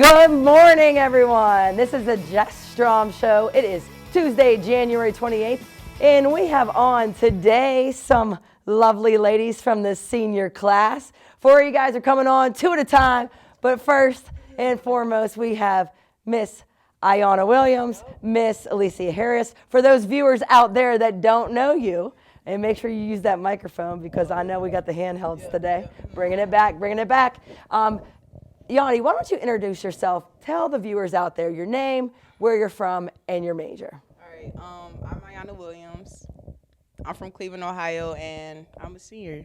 Good morning, everyone. This is the Jess Strom Show. It is Tuesday, January 28th, and we have on today some lovely ladies from the senior class. Four of you guys are coming on two at a time, but first and foremost, we have Miss IYAHANNA Williams, Miss ALLYICIA Harris. For those viewers out there that don't know you, and make sure you use that microphone because I know we got the handhelds today. Bringing it back, bringing it back. Yanni, why don't you introduce yourself? Tell the viewers out there your name, where you're from, and your major. All right. I'm IYAHANNA Williams. I'm from Cleveland, Ohio, and I'm a senior.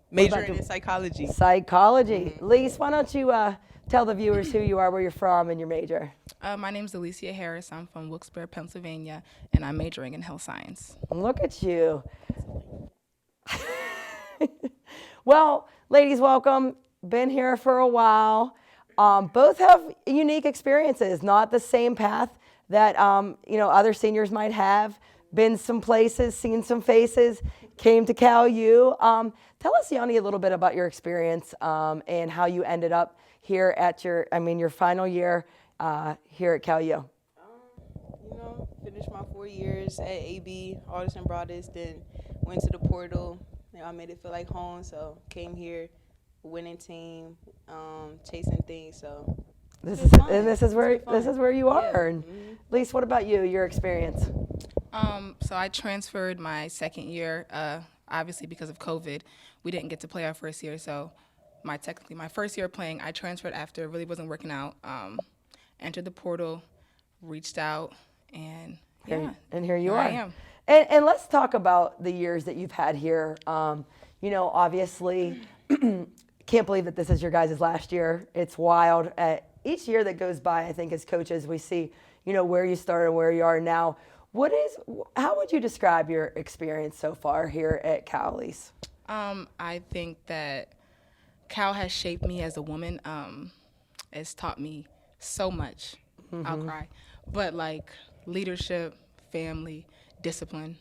Majoring in psychology. Psychology. Lise, why don't you tell the viewers who you are, where you're from, and your major? My name is ALLYICIA Harris. I'm from Wilkes-Barre, Pennsylvania, and I'm majoring in health science. Look at you. Well, ladies, welcome. Been here for a while. Both have unique experiences, not the same path that other seniors might have. Been some places, seen some faces, came to Cal U. Tell us, Yanni, a little bit about your experience and how you ended up here at your final year here at Cal U. Finished my 4 years at AB, Artists and Broadest, then went to the portal. I made it feel like home, so came here. Winning team, chasing things. So this is where you are. Yeah. And Lise, what about you? Your experience? So I transferred my second year. Obviously, because of COVID, we didn't get to play our first year. So my first year playing, I transferred after. It really wasn't working out. Entered the portal, reached out, and yeah. And here you are. I am. And let's talk about the years that you've had here. Obviously. Can't believe that this is your guys' last year. It's wild. Each year that goes by, I think as coaches, we see, where you started and where you are now. How would you describe your experience so far here at Cal, Lise? I think that Cal has shaped me as a woman. It's taught me so much. I'll cry. But like leadership, family, discipline.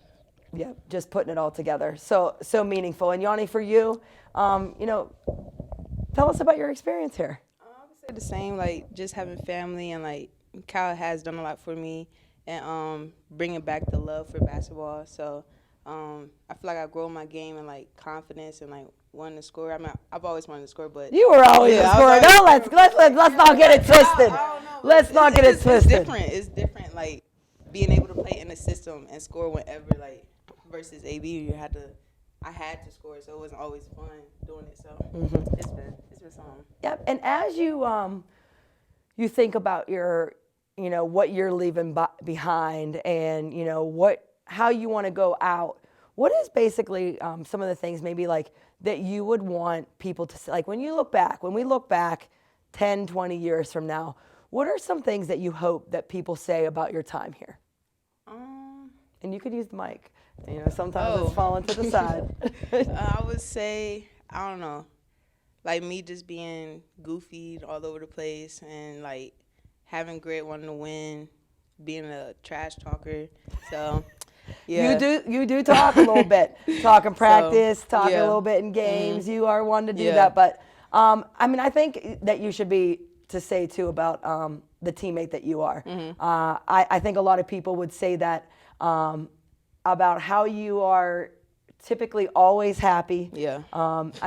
Yeah, just putting it all together. So meaningful. And Yanni, for you, tell us about your experience here. I would say the same, like just having family and like Cal has done a lot for me and bringing back the love for basketball. So I feel like I grow my game and like confidence and like wanting to score. I've always wanted to score, but you were always a scorer. No, let's not get it twisted. Let's not get it twisted. It's different, like being able to play in the system and score whenever, like versus AB, I had to score, so it wasn't always fun doing it. So it's been something. Yep. And as you think about your, what you're leaving behind, and how you want to go out. What is basically some of the things maybe like that you would want people to say, like when we look back 10, 20 years from now, what are some things that you hope that people say about your time here? And you could use the mic. Sometimes it's falling to the side. I would say, I don't know, like me just being goofy all over the place and like having grit, wanting to win, being a trash talker. So, yeah. You do talk a little bit. Talk in practice, talk a little bit in games. You are one to do that. But, I think that you should be to say, too, about the teammate that you are. I think a lot of people would say that about how you are typically always happy. Yeah.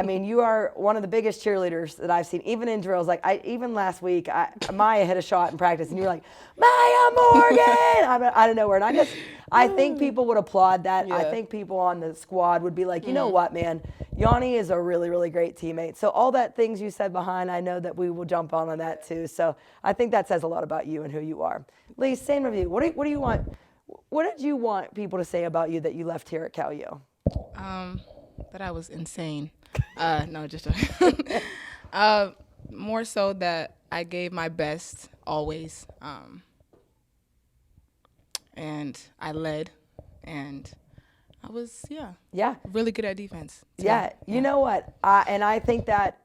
You are one of the biggest cheerleaders that I've seen, even in drills. Like even last week, Maya hit a shot in practice, and you were like, Maya Morgan, out of nowhere. And I think people would applaud that. Yeah. I think people on the squad would be like, you know what, man, Yanni is a really, really great teammate. So all that things you said behind, I know that we will jump on that too. So I think that says a lot about you and who you are. Lee, same with you. What do you want? What did you want people to say about you that you left here at Cal U? That I was insane. No, just more so that I gave my best always, and I led, and I was really good at defense too. You know what? And I think that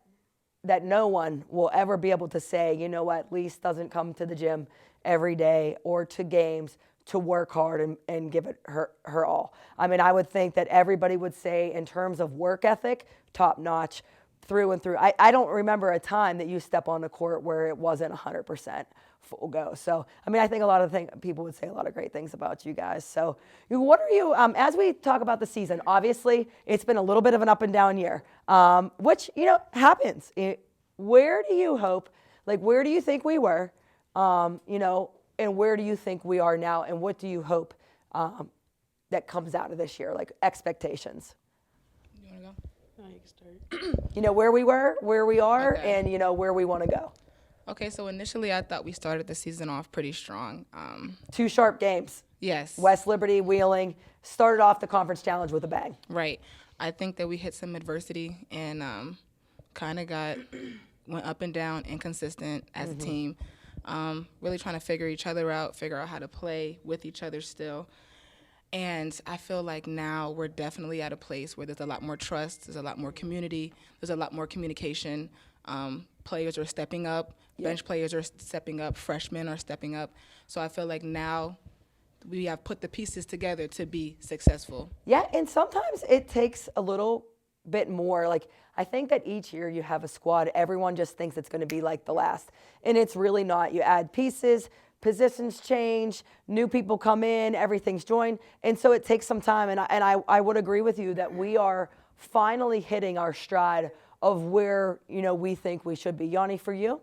no one will ever be able to say, you know what, Lise doesn't come to the gym every day or to games to work hard and give it her all. I would think that everybody would say in terms of work ethic, top notch, through and through. I don't remember a time that you step on the court where it wasn't 100% full go. So, I mean, I think a lot of people would say a lot of great things about you guys. So, what are you, as we talk about the season, obviously it's been a little bit of an up and down year, which, happens. Where do you hope, where do you think we were, and where do you think we are now, and what do you hope that comes out of this year, expectations? You want to go? No, you can start. Where we were, where we are, Okay. and, where we want to go. Okay, so initially I thought we started the season off pretty strong. 2 sharp games. Yes. West Liberty, Wheeling, started off the conference challenge with a bang. Right. I think that we hit some adversity and kind of went up and down, inconsistent as a team. Really trying to figure each other out, figure out how to play with each other still. And I feel like now we're definitely at a place where there's a lot more trust, there's a lot more community, there's a lot more communication. Players are stepping up, bench players are stepping up, freshmen are stepping up. So I feel like now we have put the pieces together to be successful. Yeah, and sometimes it takes a little bit more. I think that each year you have a squad, everyone just thinks it's going to be like the last. And it's really not. You add pieces, positions change, new people come in, everything's joined. And so it takes some time. And I would agree with you that we are finally hitting our stride of where, we think we should be. Yanni, for you?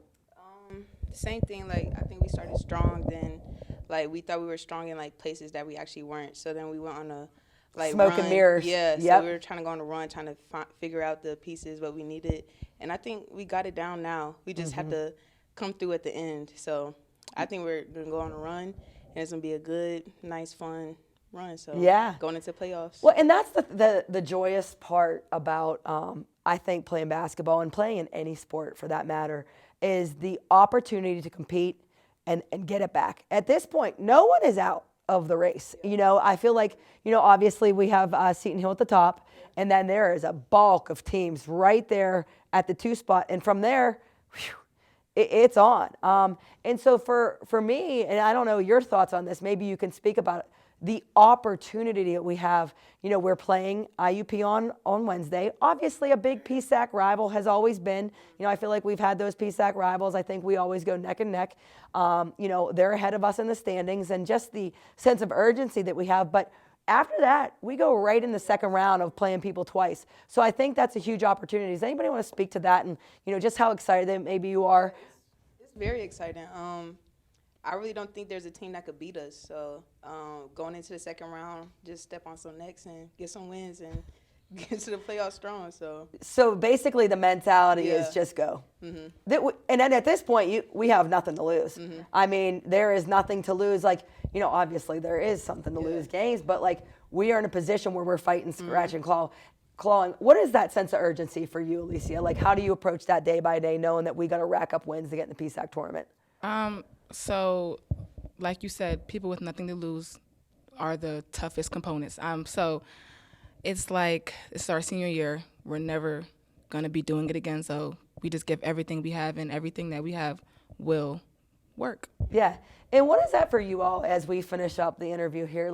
Same thing. I think we started strong. Then, we thought we were strong in places that we actually weren't. So then we went on a smoke run. and mirrors. Yeah. Yep. So we were trying to go on a run, trying to figure out the pieces what we needed. And I think we got it down now. We just had to come through at the end. So I think we're gonna go on a run, and it's gonna be a good, nice, fun run. So going into playoffs. Well, and that's the joyous part about I think playing basketball and playing in any sport for that matter is the opportunity to compete and get it back. At this point, no one is out of the race. I feel like, obviously we have Seton Hill at the top, and then there is a bulk of teams right there at the 2 spot. And from there, it's on. And so for me, and I don't know your thoughts on this, maybe you can speak about it, the opportunity that we have. We're playing IUP on Wednesday. Obviously, a big PSAC rival has always been. I feel like we've had those PSAC rivals. I think we always go neck and neck. They're ahead of us in the standings, and just the sense of urgency that we have. But after that, we go right in the second round of playing people twice. So I think that's a huge opportunity. Does anybody want to speak to that and, just how excited maybe you are? It's very exciting. I really don't think there's a team that could beat us. So going into the second round, just step on some necks and get some wins and get to the playoffs strong. So basically the mentality is just go. And then at this point, we have nothing to lose. I mean, there is nothing to lose. Obviously there is something to lose games, but we are in a position where we're fighting, scratch and clawing. What is that sense of urgency for you, Alicia? How do you approach that day by day, knowing that we got to rack up wins to get in the PSAC tournament? So, like you said, people with nothing to lose are the toughest components. So it's it's our senior year. We're never going to be doing it again. So we just give everything we have, and everything that we have will work. Yeah. And what is that for you all as we finish up the interview here?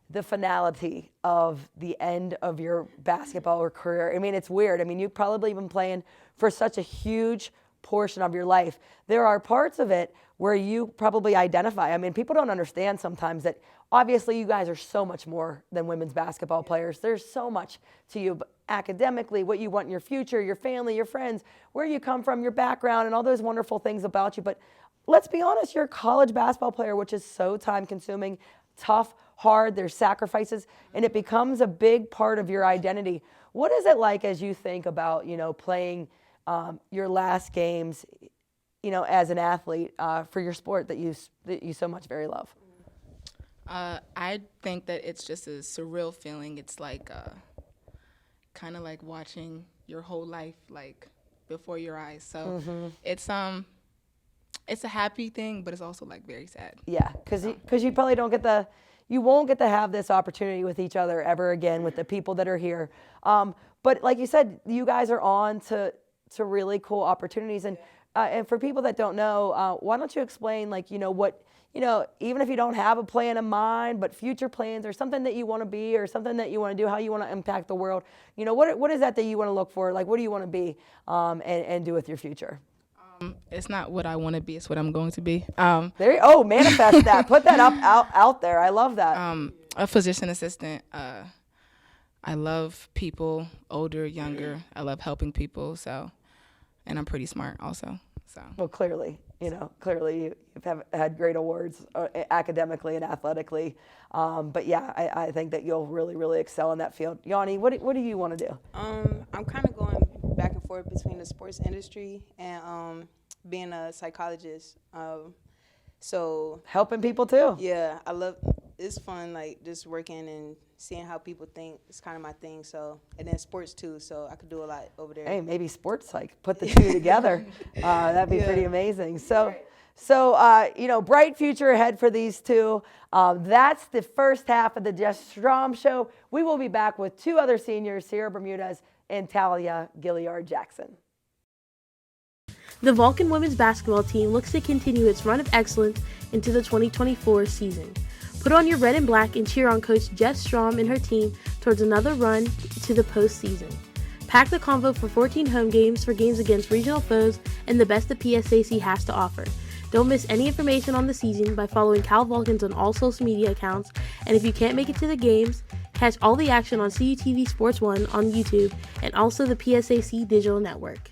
The finality of the end of your basketball career. I mean, it's weird. I mean, you've probably been playing for such a huge portion of your life. There are parts of it where you probably identify. I mean, people don't understand sometimes that obviously you guys are so much more than women's basketball players. There's so much to you academically, what you want in your future, your family, your friends, where you come from, your background, and all those wonderful things about you. But let's be honest, you're a college basketball player, which is so time consuming, tough, hard, there's sacrifices, and it becomes a big part of your identity. What is it like as you think about, playing your last games, as an athlete for your sport that you so much very love? I think that it's just a surreal feeling. It's kind of like watching your whole life before your eyes. So it's a happy thing, but it's also very sad. Yeah, because you probably you won't get to have this opportunity with each other ever again with the people that are here. But like you said, you guys are on to really cool opportunities. And and for people that don't know, why don't you explain, like, what, even if you don't have a plan in mind, but future plans or something that you want to be or something that you want to do, how you want to impact the world, what is that you want to look for? Like, what do you want to be and do with your future? It's not what I want to be, it's what I'm going to be. Manifest that. Put that out there. I love that. A physician assistant. I love people, older, younger. I love helping people, and I'm pretty smart also. So. Well, clearly you've had great awards academically and athletically. But yeah, I think that you'll really, really excel in that field. Yanni, what do you want to do? I'm kind of going back and forth between the sports industry and being a psychologist. So helping people too. Yeah, it's fun, like just working and seeing how people think. It's kind of my thing. So, and then sports too. So I could do a lot over there. Hey, maybe sports psych. Put the two together. That'd be pretty amazing. So, bright future ahead for these two. That's the first half of the Jess Strom show. We will be back with two other seniors, Sierra Bermudez and TALLIA GILLIARD Jackson. The Vulcan women's basketball team looks to continue its run of excellence into the 2024 season. Put on your red and black and cheer on Coach Jess Strom and her team towards another run to the postseason. Pack the convo for 14 home games for games against regional foes and the best the PSAC has to offer. Don't miss any information on the season by following Cal Vulcans on all social media accounts, and if you can't make it to the games, catch all the action on CUTV Sports 1 on YouTube and also the PSAC digital network.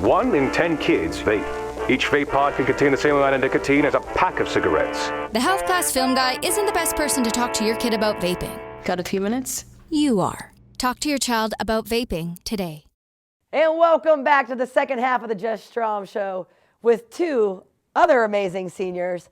1 in 10 kids vape. Each vape pod can contain the same amount of nicotine as a pack of cigarettes. The health class film guy isn't the best person to talk to your kid about vaping. Got a few minutes? You are. Talk to your child about vaping today. And welcome back to the second half of the Jess Strom show with two other amazing seniors.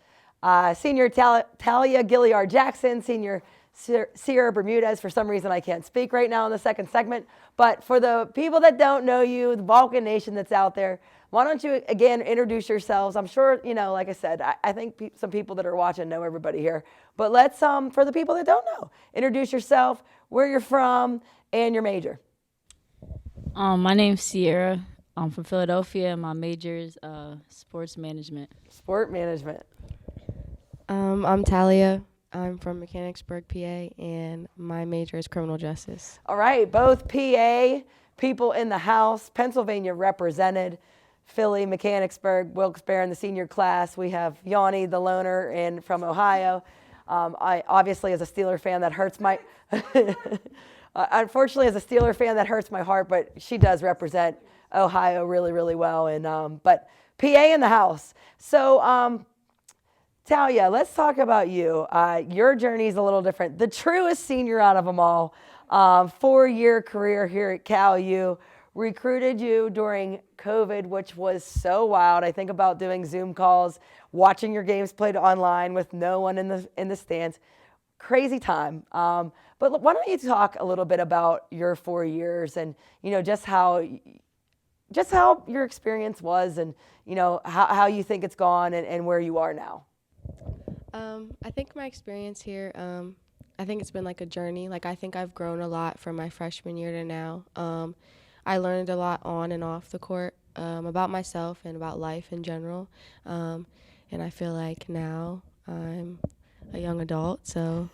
Senior TALLIA GILLIARD Jackson, senior Sierra Bermudez. For some reason, I can't speak right now in the second segment. But for the people that don't know you, the Vulcan Nation that's out there, why don't you, again, introduce yourselves? I'm sure, like I said, I think some people that are watching know everybody here. But let's, for the people that don't know, introduce yourself, where you're from, and your major. My name's Sierra. I'm from Philadelphia, and my major is sports management. Sport management. I'm TALLIA. I'm from Mechanicsburg, PA, and my major is criminal justice. All right, both PA people in the house, Pennsylvania represented, Philly, Mechanicsburg, Wilkes-Barre in the senior class. We have Yanni, the loner, and from Ohio. I obviously, as a Steeler fan, that hurts my. Unfortunately, as a Steeler fan, that hurts my heart. But she does represent Ohio really, really well. And but PA in the house. So. TALLIA, let's talk about you. Your journey is a little different. The truest senior out of them all, 4-year career here at Cal U, recruited you during COVID, which was so wild. I think about doing Zoom calls, watching your games played online with no one in the stands. Crazy time. But why don't you talk a little bit about your 4 years and just how your experience was and how you think it's gone and where you are now. I think my experience here, I think it's been like a journey. Like I think I've grown a lot from my freshman year to now. I learned a lot on and off the court about myself and about life in general. And I feel like now I'm a young adult, so.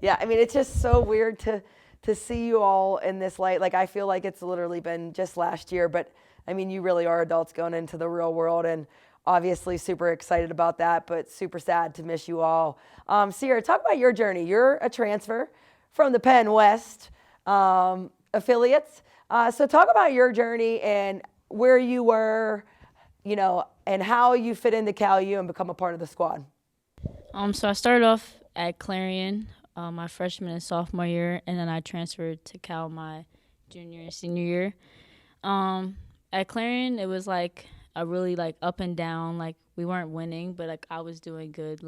Yeah, I mean, it's just so weird to see you all in this light. Like I feel like it's literally been just last year, but I mean, you really are adults going into the real world, and obviously super excited about that, but super sad to miss you all. Sierra, talk about your journey. You're a transfer from the Penn West affiliates. So talk about your journey and where you were, and how you fit into Cal U and become a part of the squad. So I started off at Clarion my freshman and sophomore year, and then I transferred to Cal my junior and senior year. At Clarion, it was like a really up and down. Like we weren't winning, but I was doing good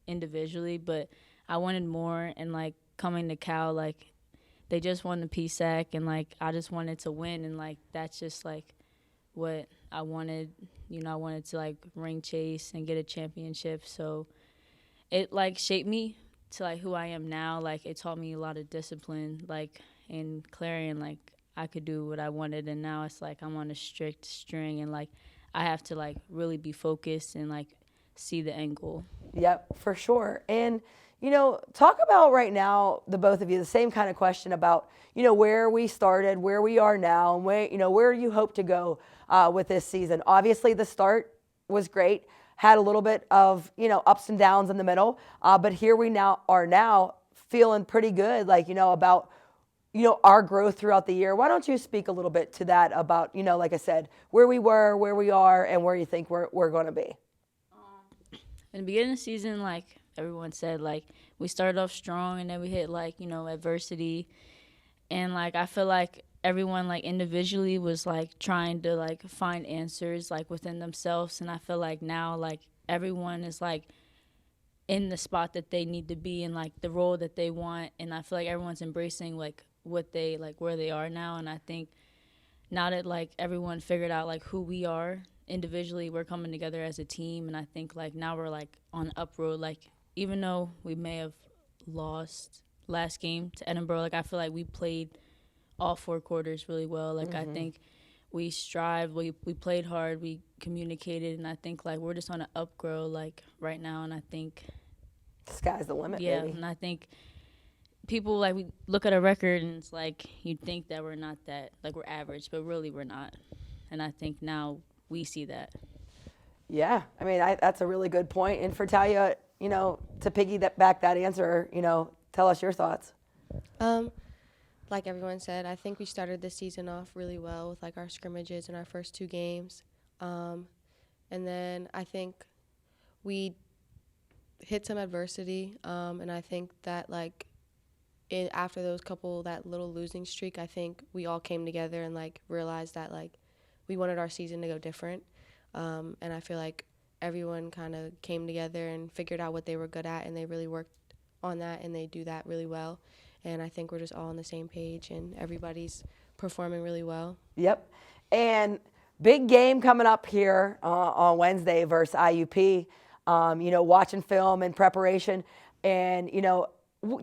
individually. But I wanted more, and coming to Cal, they just won the PSAC, and I just wanted to win, and that's just what I wanted. I wanted to ring chase and get a championship. So it shaped me to who I am now. It taught me a lot of discipline. In Clarion, I could do what I wanted, and now it's like I'm on a strict string, and like I have to like really be focused and like see the end goal. Yep, for sure. And, talk about right now, the both of you, the same kind of question about, where we started, where we are now, and where you hope to go with this season. Obviously, the start was great, had a little bit of, ups and downs in the middle, but here we are now feeling pretty good, about, our growth throughout the year. Why don't you speak a little bit to that about, like I said, where we were, where we are, and where you think we're going to be? In the beginning of the season, like everyone said, like we started off strong and then we hit like, adversity. And like I feel like everyone like individually was like trying to like find answers like within themselves. And I feel like now like everyone is like in the spot that they need to be in, like the role that they want. And I feel like everyone's embracing like what they like where they are now. And I think now that like everyone figured out like who we are individually, we're coming together as a team, and I think like now we're like on up road. Like even though we may have lost last game to Edinboro, like I feel like we played all 4 quarters really well. Like I think we strived, we played hard, we communicated, and I think like we're just on an up grow like right now. And I think sky's the limit. Yeah, baby. and I think people like we look at a record and it's like you'd think that we're not that like we're average, but really we're not. And I think now we see that. Yeah, I mean, that's a really good point. And for Talia, to piggyback that answer, tell us your thoughts. Like everyone said, I think we started this season off really well with like our scrimmages in our first 2 games. And then I think we hit some adversity. And I think that like after that little losing streak, I think we all came together and like realized that like we wanted our season to go different. And I feel like everyone kind of came together and figured out what they were good at, and they really worked on that, and they do that really well. And I think we're just all on the same page, and everybody's performing really well. Yep. And big game coming up here on Wednesday versus IUP. Watching film and preparation. And,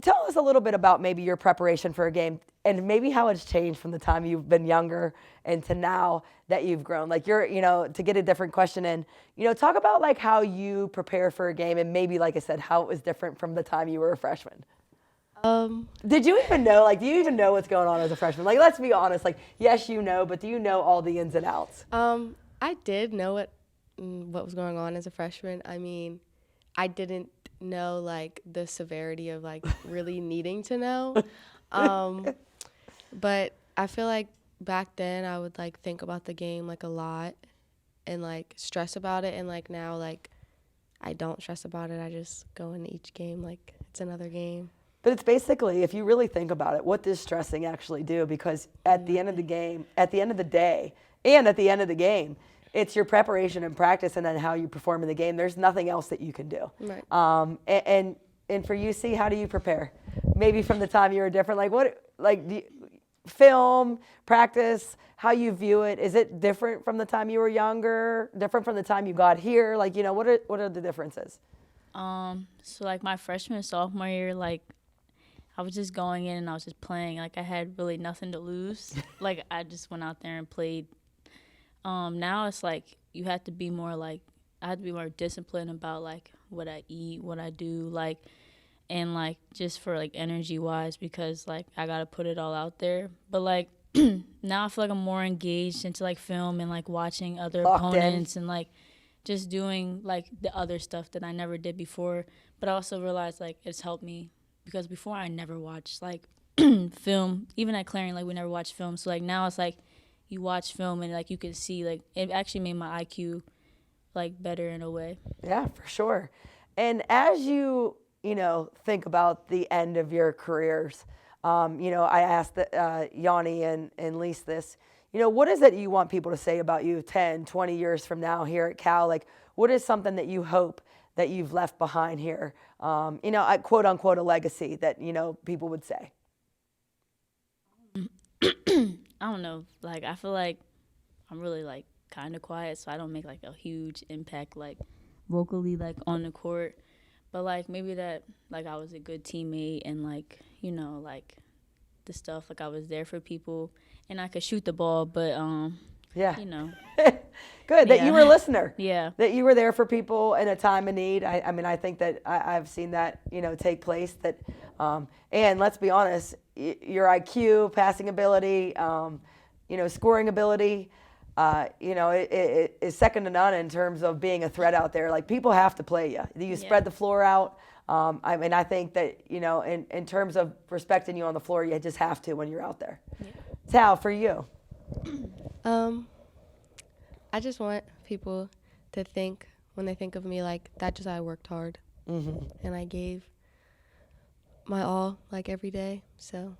tell us a little bit about maybe your preparation for a game and maybe how it's changed from the time you've been younger and to now that you've grown. Like to get a different question in, talk about like how you prepare for a game and maybe, like I said, how it was different from the time you were a freshman. Did you even know, like, do you even know what's going on as a freshman? Like, let's be honest, like, yes, but do you know all the ins and outs? I did know what was going on as a freshman. I mean, I didn't know like the severity of like really needing to know. But I feel like back then I would like think about the game like a lot and like stress about it, and like now like I don't stress about it. I just go into each game like it's another game. But it's basically, if you really think about it, what does stressing actually do? Because at the end of the game, at the end of the day, and at the end of the game, it's your preparation and practice and then how you perform in the game. There's nothing else that you can do. Right. And for UC, how do you prepare? Maybe from the time you were different, like what, like do you, film, practice, how you view it, is it different from the time you were younger, different from the time you got here? Like, what are the differences? So like my freshman and sophomore year, like I was just going in and I was just playing. Like I had really nothing to lose. Like I just went out there and played. Now it's like you have to be more like, I have to be more disciplined about like what I eat, what I do, like, and like just for like energy wise, because like I gotta put it all out there. But like now I feel like I'm more engaged into like film and like watching other opponents and like just doing like the other stuff that I never did before. But I also realized like it's helped me because before I never watched like film. Even at Clarion, like we never watched film. So like now it's like you watch film and like you can see like it actually made my IQ like better in a way. Yeah, for sure. And as you think about the end of your careers, I asked Yanni and Lise this, what is it you want people to say about you 10, 20 years from now here at Cal? Like, what is something that you hope that you've left behind here? Quote unquote, a legacy that, people would say. I don't know. Like, I feel like I'm really like kind of quiet, so I don't make like a huge impact like vocally like on the court. But like maybe that like I was a good teammate and like, like the stuff, like I was there for people and I could shoot the ball, but Yeah. you know. Good that Yeah. you were a listener. Yeah. That you were there for people in a time of need. I mean, I think that I've seen that, take place. That, and let's be honest, your IQ, passing ability, scoring ability, it is second to none in terms of being a threat out there. Like, people have to play you. You spread the floor out. I mean, I think that, in terms of respecting you on the floor, you just have to when you're out there. Yeah. Tal, for you. I just want people to think, when they think of me, like, that's just I worked hard. And I gave my all, like, every day, so.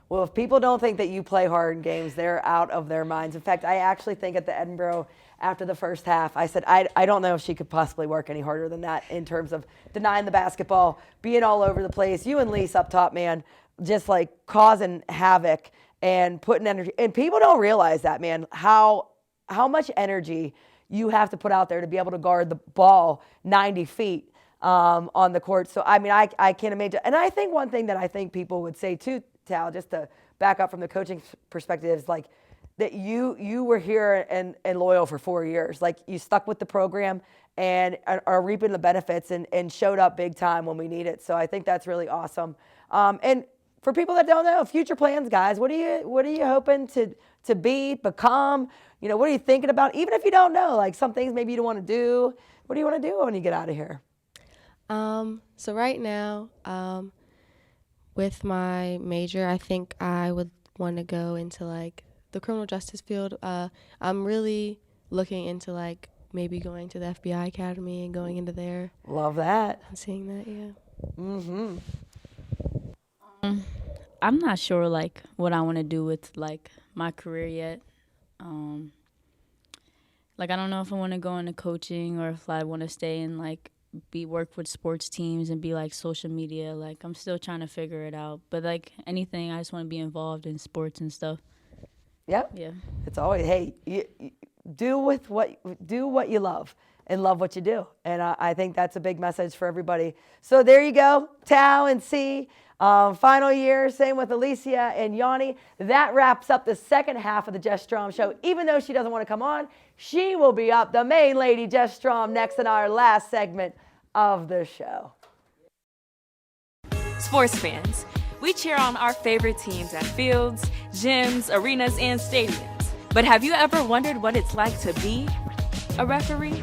Well, if people don't think that you play hard in games, they're out of their minds. In fact, I actually think at the Edinboro, after the first half, I said, I don't know if she could possibly work any harder than that in terms of denying the basketball, being all over the place. You and Lise up top, man, just like causing havoc and putting energy. And people don't realize that, man, how much energy you have to put out there to be able to guard the ball 90 feet on the court. So, I mean, I can't imagine. And I think one thing that I think people would say too, Tal, just to back up from the coaching perspective, is like that you were here and loyal for 4 years. Like, you stuck with the program and are reaping the benefits and showed up big time when we need it. So I think that's really awesome. And for people that don't know, future plans, guys, what are you hoping to become? What are you thinking about? Even if you don't know, like, some things maybe you don't want to do. What do you want to do when you get out of here? So right now, with my major, I think I would want to go into, like, the criminal justice field. I'm really looking into, like, maybe going to the FBI Academy and going into there. Love that. And seeing that, yeah. Mm-hmm. I'm not sure, like, what I want to do with, like, my career yet. Like, I don't know if I want to go into coaching or if I want to stay and, like, work with sports teams and be, like, social media. Like, I'm still trying to figure it out. But, like, anything, I just want to be involved in sports and stuff. Yep. Yeah. It's always, hey, you do what you love and love what you do. And I think that's a big message for everybody. So there you go, Tal and C. Final year, same with ALLYICIA and Yanni. That wraps up the second half of the Jess Strom show. Even though she doesn't want to come on, she will be up, the main lady, Jess Strom, next in our last segment of the show. Sports fans, we cheer on our favorite teams at fields, gyms, arenas, and stadiums. But have you ever wondered what it's like to be a referee?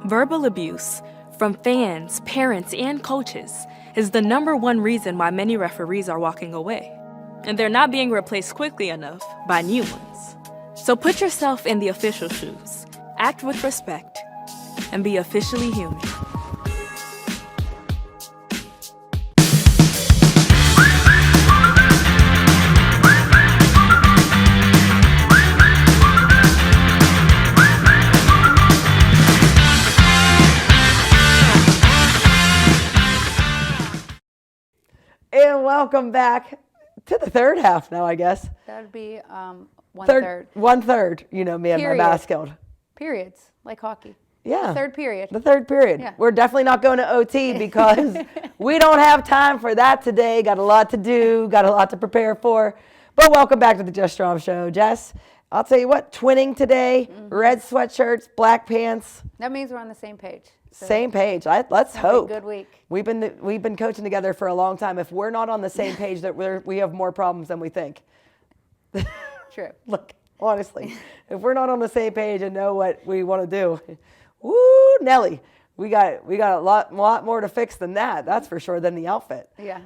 Verbal abuse from fans, parents, and coaches is the #1 reason why many referees are walking away. And they're not being replaced quickly enough by new ones. So put yourself in the official shoes, act with respect, and be officially human. And welcome back to the third half now, I guess. That would be one-third. One-third, me and my mascot. Periods, like hockey. Yeah. The third period. The third period. Yeah. We're definitely not going to OT because we don't have time for that today. Got a lot to do, got a lot to prepare for. But welcome back to the Jess Strom Show. Jess, I'll tell you what, twinning today, red sweatshirts, black pants. That means we're on the same page. So same page. Let's hope. Good week. We've been coaching together for a long time. If we're not on the same page, that we have more problems than we think. True. Look, honestly, if we're not on the same page and know what we want to do, woo, Nelly, we got a lot more to fix than that. That's for sure, than the outfit. Yeah.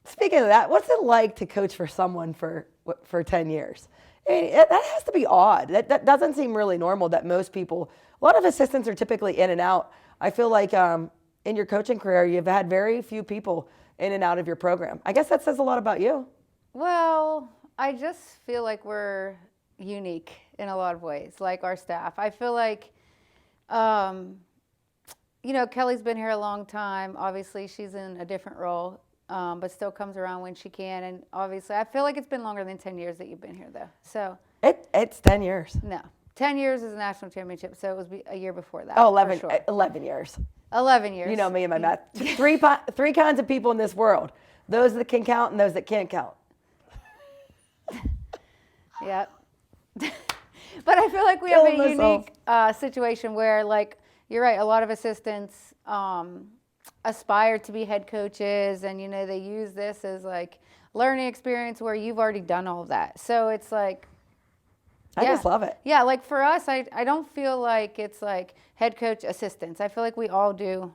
Speaking of that, what's it like to coach for someone for 10 years? I mean, that has to be odd. That doesn't seem really normal. That most people, a lot of assistants are typically in and out. I feel like in your coaching career, you've had very few people in and out of your program. I guess that says a lot about you. Well, I just feel like we're unique in a lot of ways, like our staff. I feel like, Kelly's been here a long time. Obviously, she's in a different role, but still comes around when she can. And obviously, I feel like it's been longer than 10 years that you've been here, though. So it's 10 years. No. 10 years is a national championship, so it was a year before that. Oh, 11, for sure. 11 years. 11 years. You know me and my math. Three kinds of people in this world. Those that can count and those that can't count. Yep. But I feel like we have a unique situation where, like, you're right, a lot of assistants aspire to be head coaches, and, you know, they use this as, like, learning experience where you've already done all of that. So it's like, I just love it. Yeah, like for us, I don't feel like it's like head coach assistants. I feel like we all do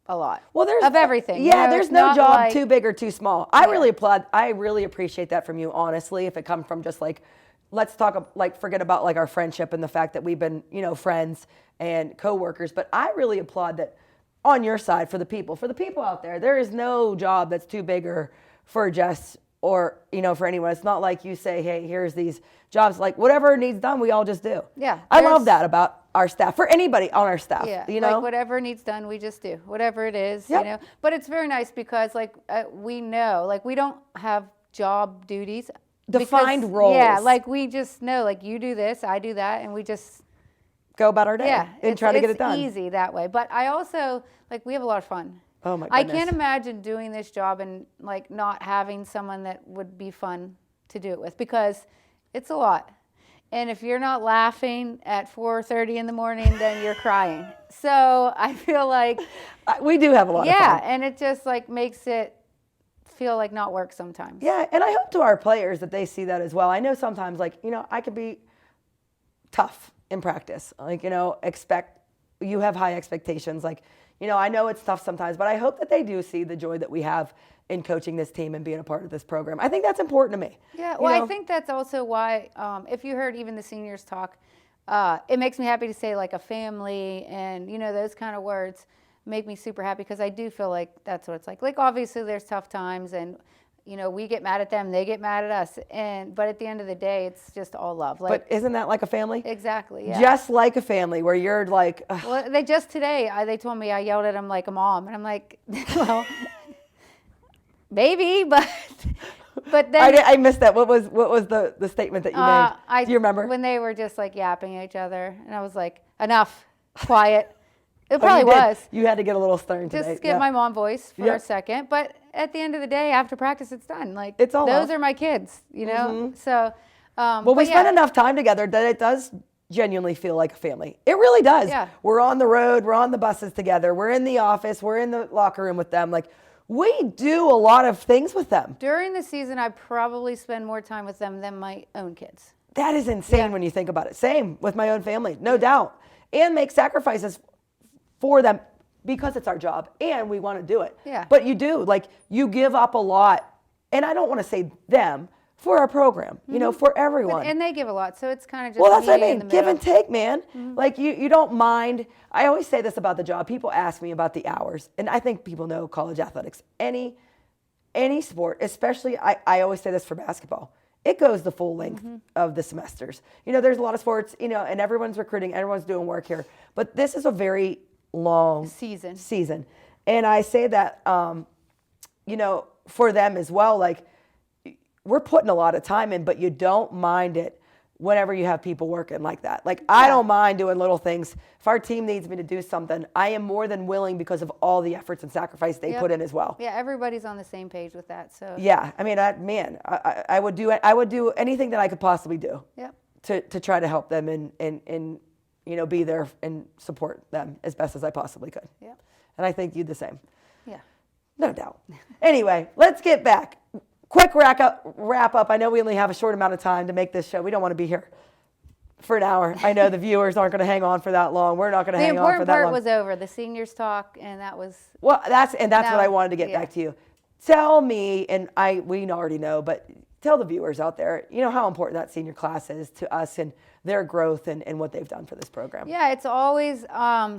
a lot. Well, there's of everything. Yeah, you know, there's it's no not job like, too big or too small. I really applaud. I really appreciate that from you, honestly. If it comes from just like, let's talk, like, forget about like our friendship and the fact that we've been, you know, friends and coworkers. But I really applaud that on your side for the people out there. There is no job that's too big or for Jess or, you know, for anyone. It's not like you say, hey, here's these jobs. Like, whatever needs done, we all just do. Yeah. I love that about our staff, for anybody on our staff. Yeah, you know, like whatever needs done, we just do. Whatever it is, Yep. you know. But it's very nice because, like, we know, like, we don't have job duties. Defined roles. Yeah, like, we just know, like, you do this, I do that, and we just go about our day and try to get it done. It's easy that way. But I also, like, we have a lot of fun. Oh, my goodness. I can't imagine doing this job and, like, not having someone that would be fun to do it with, because it's a lot. And if you're not laughing at 4:30 in the morning, then you're crying. So I feel like we do have a lot of fun. Yeah, and it just, like, makes it feel like not work sometimes. Yeah, and I hope to our players that they see that as well. I know sometimes, like, you know, I could be tough in practice. Like, you know, you have high expectations. Like, you know, I know it's tough sometimes, but I hope that they do see the joy that we have in coaching this team and being a part of this program. I think that's important to me. Yeah, well, I think that's also why, if you heard even the seniors talk, it makes me happy to say, like, a family and, you know, those kind of words make me super happy, because I do feel like that's what it's like. Like, obviously there's tough times, and, you know, we get mad at them, they get mad at us, but at the end of the day, it's just all love. Like, but isn't that like a family? Exactly, yeah. Just like a family where you're like... Ugh. Well, they just today, they told me I yelled at them like a mom, and I'm like, well, maybe, but then... I missed that. What was the statement that you made? Do you remember? When they were just, like, yapping at each other, and I was like, enough, quiet. It probably was. You had to get a little stern today. Just get my mom voice for a second. But at the end of the day, after practice, it's done. Like, it's all those love. are my kids, you know? So, well, we spend enough time together that it does genuinely feel like a family. It really does. Yeah. We're on the road. We're on the buses together. We're in the office. We're in the locker room with them. Like, we do a lot of things with them. During the season, I probably spend more time with them than my own kids. That is insane when you think about it. Same with my own family, no doubt. And make sacrifices for them because it's our job and we want to do it. Yeah. But you do, like, you give up a lot, and I don't want to say them, for our program, you know, for everyone. And they give a lot, so it's kind of just well, that's what I in mean, the give middle. and take, man. Like, you don't mind. I always say this about the job. People ask me about the hours, and I think people know college athletics. Any sport, especially, I always say this for basketball, it goes the full length of the semesters. You know, there's a lot of sports, you know, and everyone's recruiting, everyone's doing work here, but this is a very long season. And I say that, you know, for them as well, like, we're putting a lot of time in, but you don't mind it whenever you have people working like that. Like, I don't mind doing little things. If our team needs me to do something, I am more than willing because of all the efforts and sacrifice they put in as well. Yeah, everybody's on the same page with that. So yeah, I mean, I would do anything that I could possibly do to try to help them and you know, be there and support them as best as I possibly could. Yeah. And I think you the same. Yeah. No doubt. Anyway, let's get back. Quick wrap up. I know we only have a short amount of time to make this show. We don't want to be here for an hour. I know the viewers aren't going to hang on for that long. We're not going to hang on for that long. The important part was over. The seniors talk, and that was... Well, that's what I wanted to get back to you. Tell me, and we already know, but tell the viewers out there, you know, how important that senior class is to us and their growth and what they've done for this program. Yeah, it's always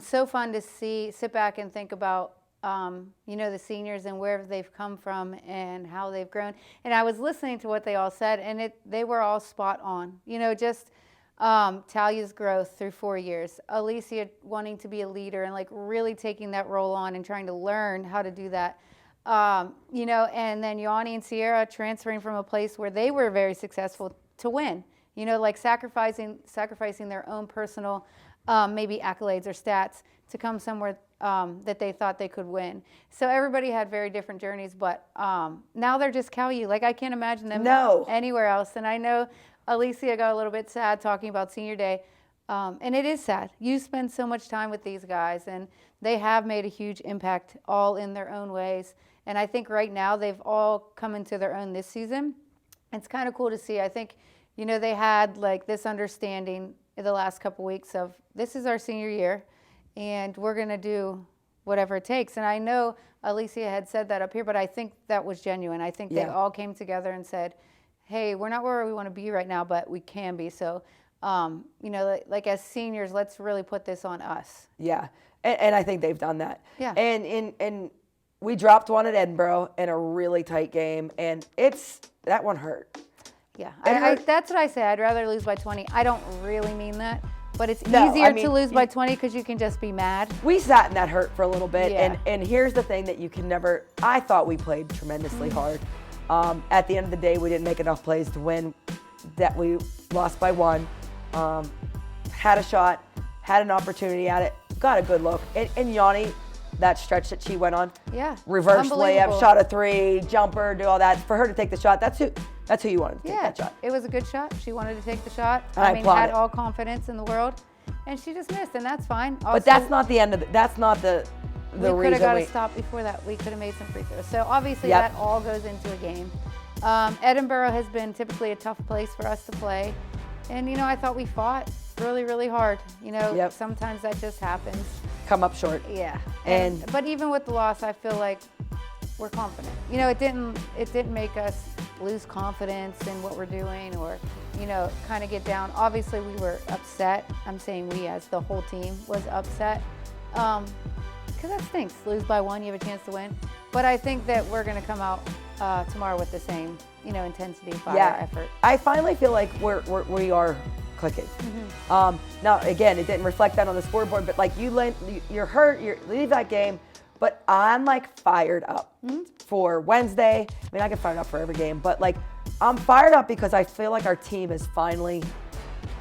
so fun to sit back and think about, you know, the seniors and where they've come from and how they've grown. And I was listening to what they all said, and they were all spot on. You know, just Tallia's growth through 4 years, ALLYICIA wanting to be a leader and, like, really taking that role on and trying to learn how to do that. You know, and then Yanni and Sierra transferring from a place where they were very successful to win. You know, like sacrificing their own personal maybe accolades or stats to come somewhere that they thought they could win. So everybody had very different journeys, but now they're just Cal U. Like, I can't imagine them anywhere else. And I know Alicia got a little bit sad talking about senior day. And it is sad. You spend so much time with these guys, and they have made a huge impact all in their own ways. And I think right now they've all come into their own this season. It's kind of cool to see. I think, you know, they had like this understanding in the last couple weeks of this is our senior year, and we're going to do whatever it takes. And I know Alicia had said that up here, but I think that was genuine. I think they all came together and said, hey, we're not where we want to be right now, but we can be. So, you know, like as seniors, let's really put this on us. Yeah, and I think they've done that. Yeah. And we dropped one at Edinboro in a really tight game, and that one hurt. Yeah, that's what I say. I'd rather lose by 20. I don't really mean that, but it's easier to lose by 20 because you can just be mad. We sat in that hurt for a little bit, and here's the thing that you can never. I thought we played tremendously hard. At the end of the day, we didn't make enough plays to win. That we lost by 1. Had a shot, had an opportunity at it, got a good look. And Yanni, that stretch that she went on, reverse layup, shot a 3, jumper, do all that. For her to take the shot, that's who you wanted to take that shot. It was a good shot. She wanted to take the shot. I mean, had all confidence in the world, and she just missed, and that's fine. Also, but that's not the end of it. That's not the reason. We could have got a stop before that. We could have made some free throws. So obviously that all goes into a game. Edinboro has been typically a tough place for us to play. And, you know, I thought we fought really, really hard. You know, sometimes that just happens. Come up short. Yeah. But even with the loss, I feel like we're confident. You know, it didn't make us lose confidence in what we're doing or, you know, kind of get down. Obviously, we were upset. I'm saying we as the whole team was upset. Because that stinks. Lose by 1, you have a chance to win. But I think that we're going to come out tomorrow with the same, you know, intensity, fire, effort. I finally feel like we are clicking. Now, again, it didn't reflect that on the scoreboard, but like you're hurt, you leave that game, but I'm like fired up for Wednesday. I mean, I get fired up for every game, but like I'm fired up because I feel like our team is finally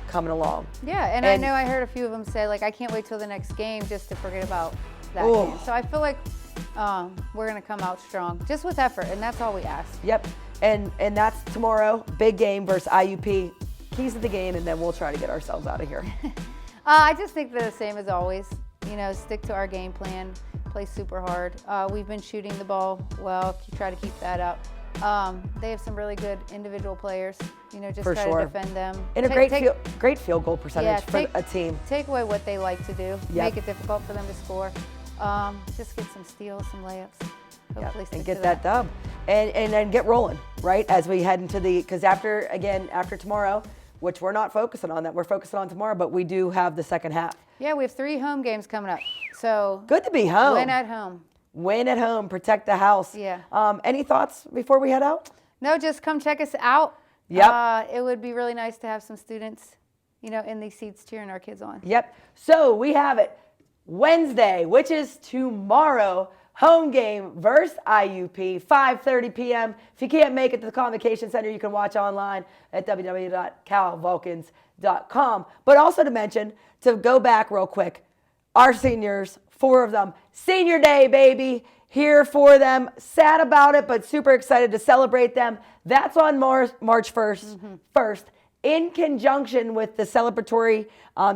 coming along. Yeah, and I know I heard a few of them say, like, I can't wait till the next game just to forget about that game. So I feel like we're going to come out strong, just with effort, and that's all we ask. Yep, and that's tomorrow, big game versus IUP. Keys to the game, and then we'll try to get ourselves out of here. I just think they're the same as always. You know, stick to our game plan, play super hard. We've been shooting the ball well, try to keep that up. They have some really good individual players. You know, just try to defend them. And a great field goal percentage for a team. Take away what they like to do. Make it difficult for them to score. Just get some steals, some layups. Hopefully and get that dub. And then get rolling, right? As we head into because after tomorrow, which we're not focusing on that, we're focusing on tomorrow, but we do have the second half. Yeah, we have 3 home games coming up. So good to be home. Win at home. Win at home, protect the house. Yeah. Any thoughts before we head out? No, just come check us out. Yep. It would be really nice to have some students, you know, in these seats cheering our kids on. Yep. So we have it Wednesday, which is tomorrow. Home game versus IUP, 5:30 p.m. If you can't make it to the Convocation Center, you can watch online at www.calvulcans.com. But also to mention, to go back real quick, our seniors, 4 of them, senior day, baby, here for them. Sad about it, but super excited to celebrate them. That's on March 1st, in conjunction with the celebratory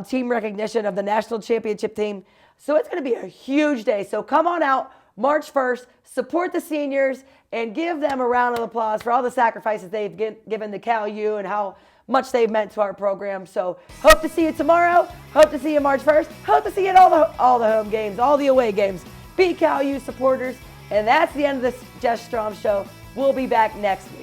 team recognition of the national championship team. So it's going to be a huge day. So come on out. March 1st, support the seniors and give them a round of applause for all the sacrifices they've given to Cal U and how much they've meant to our program. So hope to see you tomorrow. Hope to see you March 1st. Hope to see you at all the home games, all the away games. Be Cal U supporters. And that's the end of this Jess Strom Show. We'll be back next week.